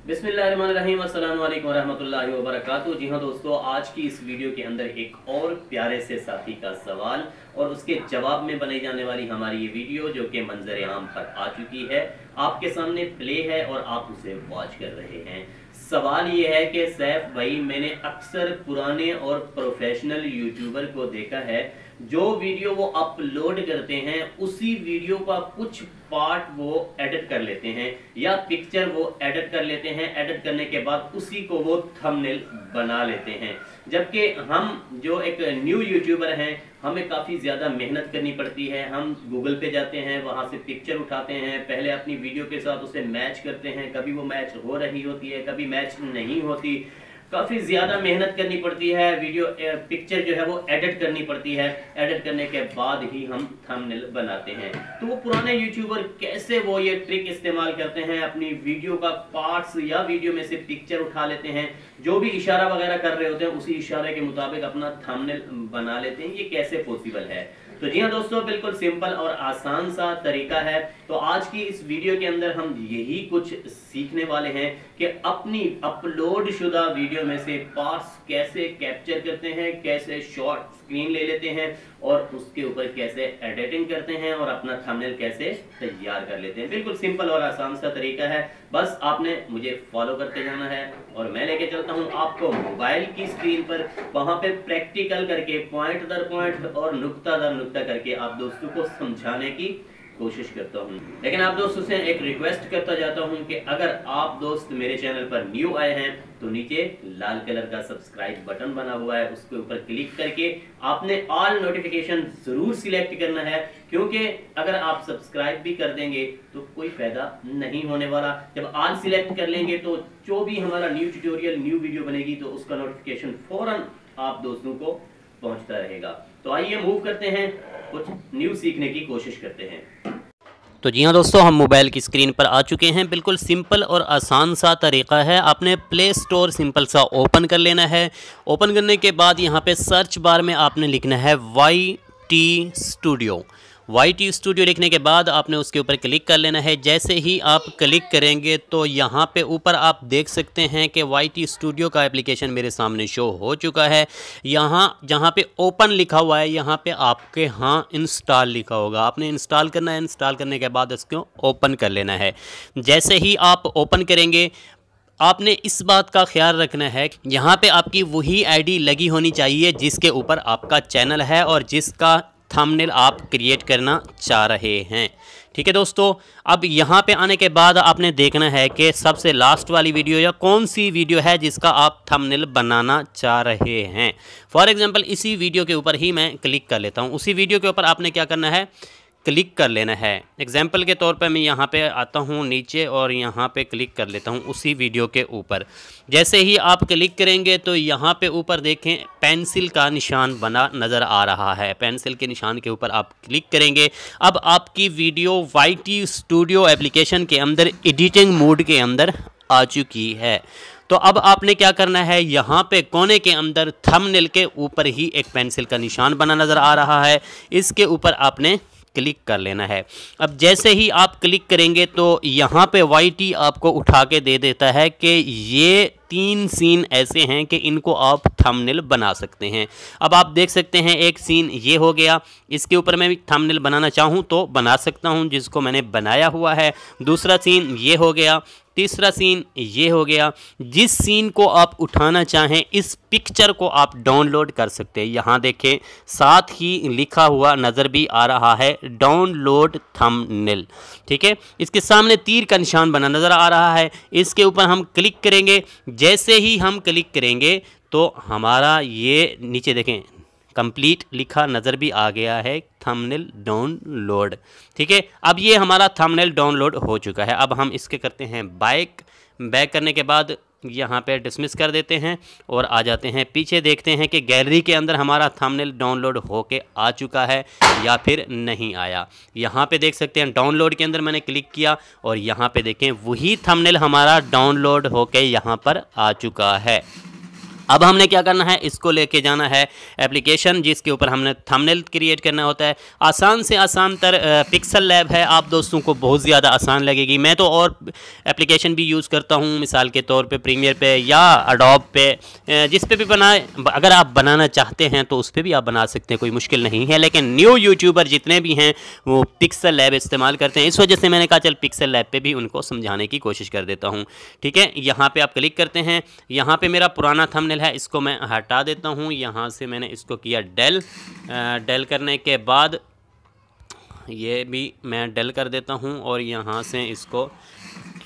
बिस्मिल्लाहिर्रहमानिर्रहीम, अस्सलाम वालेकुम रहमतुल्लाहि व बरकातुहू। जी हाँ दोस्तों, आज की इस वीडियो के अंदर एक और प्यारे से साथी का सवाल और उसके जवाब में बनाई जाने वाली हमारी ये वीडियो जो कि मंजर आम पर आ चुकी है, आपके सामने प्ले है और आप उसे वॉच कर रहे हैं। सवाल ये है कि सैफ भाई, मैंने अक्सर पुराने और प्रोफेशनल यूट्यूबर को देखा है जो वीडियो वो अपलोड करते हैं उसी वीडियो का कुछ पार्ट वो एडिट कर लेते हैं या पिक्चर वो एडिट कर लेते हैं, एडिट करने के बाद उसी को वो थंबनेल बना लेते हैं। जबकि हम जो एक न्यू यूट्यूबर हैं, हमें काफ़ी ज़्यादा मेहनत करनी पड़ती है। हम गूगल पे जाते हैं, वहाँ से पिक्चर उठाते हैं, पहले अपनी वीडियो के साथ उसे मैच करते हैं, कभी वो मैच हो रही होती है, कभी मैच नहीं होती, काफ़ी ज़्यादा मेहनत करनी पड़ती है। वीडियो पिक्चर जो है वो एडिट करनी पड़ती है, एडिट करने के बाद ही हम थंबनेल बनाते हैं। तो वो पुराने यूट्यूबर कैसे वो ये ट्रिक इस्तेमाल करते हैं, अपनी वीडियो का पार्ट्स या वीडियो में से पिक्चर उठा लेते हैं, जो भी इशारा वगैरह कर रहे होते हैं उसी इशारे के मुताबिक अपना थंबनेल बना लेते हैं, ये कैसे पॉसिबल है? तो जी हाँ दोस्तों, बिल्कुल सिंपल और आसान सा तरीका है। तो आज की इस वीडियो के अंदर हम यही कुछ सीखने वाले हैं कि अपनी अपलोड शुदा वीडियो में से पार्ट्स कैसे कैप्चर करते हैं, कैसे शॉर्ट स्क्रीन ले लेते हैं और उसके ऊपर कैसे एडिटिंग करते हैं और अपना थंबनेल कैसे तैयार कर लेते हैं। बिल्कुल सिंपल और आसान सा तरीका है, बस आपने मुझे फॉलो करते जाना है और मैं लेके चलता हूं आपको मोबाइल की स्क्रीन पर, वहां पे प्रैक्टिकल करके पॉइंट दर पॉइंट और नुक्ता दर नुक्ता करके आप दोस्तों को समझाने की कोशिश करता हूं। लेकिन आप दोस्तों से एक रिक्वेस्ट करता जाता हूं कि अगर आप दोस्त मेरे चैनल पर न्यू आए हैं तो नीचे लाल कलर का सब्सक्राइब बटन बना हुआ है, उसके ऊपर क्लिक करके आपने ऑल नोटिफिकेशन जरूर सिलेक्ट करना है, क्योंकि अगर आप सब्सक्राइब भी कर देंगे तो कोई फायदा नहीं होने वाला। जब ऑल सिलेक्ट कर लेंगे तो जो भी हमारा न्यू ट्यूटोरियल न्यू वीडियो बनेगी तो उसका नोटिफिकेशन फौरन आप दोस्तों को पहुंचता रहेगा। तो आइए मूव करते हैं, कुछ न्यू सीखने की कोशिश करते हैं। तो जी हाँ दोस्तों, हम मोबाइल की स्क्रीन पर आ चुके हैं। बिल्कुल सिंपल और आसान सा तरीका है। आपने प्ले स्टोर सिंपल सा ओपन कर लेना है। ओपन करने के बाद यहाँ पे सर्च बार में आपने लिखना है YT स्टूडियो। YT स्टूडियो लिखने के बाद आपने उसके ऊपर क्लिक कर लेना है। जैसे ही आप क्लिक करेंगे तो यहाँ पे ऊपर आप देख सकते हैं कि YT स्टूडियो का एप्लीकेशन मेरे सामने शो हो चुका है। यहाँ जहाँ पे ओपन लिखा हुआ है, यहाँ पे आपके हाँ इंस्टॉल लिखा होगा, आपने इंस्टॉल करना है। इंस्टॉल करने के बाद इसको ओपन कर लेना है। जैसे ही आप ओपन करेंगे, आपने इस बात का ख्याल रखना है कि यहाँ पे आपकी वही आईडी लगी होनी चाहिए जिसके ऊपर आपका चैनल है और जिसका थंबनेल आप क्रिएट करना चाह रहे हैं। ठीक है दोस्तों, अब यहाँ पे आने के बाद आपने देखना है कि सबसे लास्ट वाली वीडियो या कौन सी वीडियो है जिसका आप थंबनेल बनाना चाह रहे हैं। फॉर एग्जांपल इसी वीडियो के ऊपर ही मैं क्लिक कर लेता हूँ। उसी वीडियो के ऊपर आपने क्या करना है, क्लिक कर लेना है। एग्जाम्पल के तौर पर मैं यहाँ पे आता हूँ नीचे और यहाँ पे क्लिक कर लेता हूँ उसी वीडियो के ऊपर। जैसे ही आप क्लिक करेंगे तो यहाँ पे ऊपर देखें पेंसिल का निशान बना नज़र आ रहा है। पेंसिल के निशान के ऊपर आप क्लिक करेंगे। अब आपकी वीडियो YT स्टूडियो एप्लीकेशन के अंदर एडिटिंग मोड के अंदर आ चुकी है। तो अब आपने क्या करना है, यहाँ पे कोने के अंदर थंबनेल के ऊपर ही एक पेंसिल का निशान बना नज़र आ रहा है, इसके ऊपर आपने क्लिक कर लेना है। अब जैसे ही आप क्लिक करेंगे तो यहाँ पे YT आपको उठा के दे देता है कि ये 3 सीन ऐसे हैं कि इनको आप थंबनेल बना सकते हैं। अब आप देख सकते हैं एक सीन ये हो गया, इसके ऊपर मैं भी थंबनेल बनाना चाहूँ तो बना सकता हूँ, जिसको मैंने बनाया हुआ है। दूसरा सीन ये हो गया, तीसरा सीन ये हो गया। जिस सीन को आप उठाना चाहें इस पिक्चर को आप डाउनलोड कर सकते हैं। यहाँ देखें साथ ही लिखा हुआ नज़र भी आ रहा है डाउनलोड थंबनेल। ठीक है, इसके सामने तीर का निशान बना नज़र आ रहा है, इसके ऊपर हम क्लिक करेंगे। जैसे ही हम क्लिक करेंगे तो हमारा ये नीचे देखें कंप्लीट लिखा नज़र भी आ गया है, थंबनेल डाउनलोड। ठीक है, अब ये हमारा थंबनेल डाउनलोड हो चुका है। अब हम इसके करते हैं बैक करने के बाद यहाँ पे डिसमिस कर देते हैं और आ जाते हैं पीछे। देखते हैं कि गैलरी के अंदर हमारा थंबनेल डाउनलोड होके आ चुका है या फिर नहीं आया। यहाँ पे देख सकते हैं डाउनलोड के अंदर मैंने क्लिक किया और यहाँ पे देखें वही थंबनेल हमारा डाउनलोड होके यहाँ पर आ चुका है। अब हमने क्या करना है, इसको लेके जाना है एप्लीकेशन जिसके ऊपर हमने थंबनेल क्रिएट करना होता है। आसान से आसान तर पिक्सल लैब है, आप दोस्तों को बहुत ज़्यादा आसान लगेगी। मैं तो और एप्लीकेशन भी यूज़ करता हूँ, मिसाल के तौर पे प्रीमियर पे या एडोब पे, जिस पे भी बनाए, अगर आप बनाना चाहते हैं तो उस पर भी आप बना सकते हैं, कोई मुश्किल नहीं है। लेकिन न्यू यूट्यूबर जितने भी हैं वो पिक्सल लैब इस्तेमाल करते हैं, इस वजह से मैंने कहा चल पिक्सल लैब पे भी उनको समझाने की कोशिश कर देता हूँ। ठीक है, यहाँ पे आप क्लिक करते हैं, यहाँ पे मेरा पुराना थंबनेल है, इसको मैं हटा देता हूँ। यहाँ से मैंने इसको किया डेल करने के बाद ये भी मैं डेल कर देता हूँ और यहाँ से इसको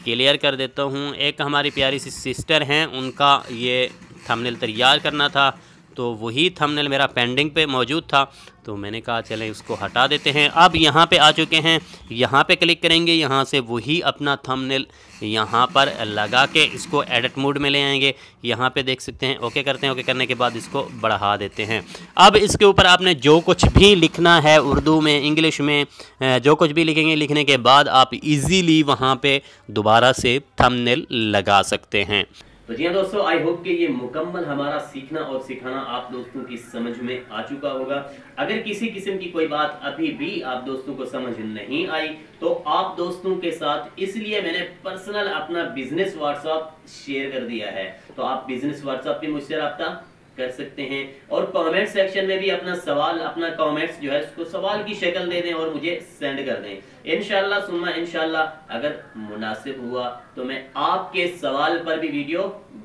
क्लियर कर देता हूँ। एक हमारी प्यारी सी सिस्टर हैं, उनका ये थंबनेल तैयार करना था, तो वही थंबनेल मेरा पेंडिंग पे मौजूद था, तो मैंने कहा चलें इसको हटा देते हैं। अब यहाँ पे आ चुके हैं, यहाँ पे क्लिक करेंगे, यहाँ से वही अपना थंबनेल यहाँ पर लगा के इसको एडिट मोड में ले आएंगे। यहाँ पे देख सकते हैं, ओके करते हैं, ओके करने के बाद इसको बढ़ा देते हैं। अब इसके ऊपर आपने जो कुछ भी लिखना है, उर्दू में, इंग्लिश में, जो कुछ भी लिखेंगे, लिखने के बाद आप इजीली वहाँ पे दोबारा से थंबनेल लगा सकते हैं। तो जी हाँ दोस्तों, आई होप कि ये मुकम्मल हमारा सीखना और सिखाना आप दोस्तों की समझ में आ चुका होगा। अगर किसी किस्म की कोई बात अभी भी आप दोस्तों को समझ नहीं आई तो आप दोस्तों के साथ इसलिए मैंने पर्सनल अपना बिजनेस व्हाट्सएप शेयर कर दिया है, तो आप बिजनेस व्हाट्सएप पे मुझसे रब्ता कर सकते हैं और कमेंट सेक्शन में भी अपना सवाल, अपना कमेंट्स जो है उसको सवाल की शक्ल दे दें और मुझे सेंड कर दें। इंशाल्लाह सुम्मा इंशाल्लाह अगर मुनासिब हुआ तो मैं आपके सवाल पर भी वीडियो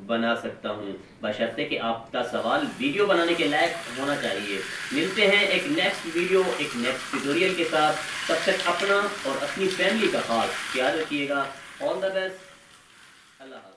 बना सकता हूं, बशर्ते कि आपका सवाल वीडियो बनाने के लायक होना चाहिए। मिलते हैं एक नेक्स्ट वीडियो, एक नेक्स्ट ट्यूटोरियल के साथ। तब तक अपना और अपनी फैमिली का खास ख्याल रखिएगा। ऑल द बेस्ट, अल्लाह हाफ़िज़।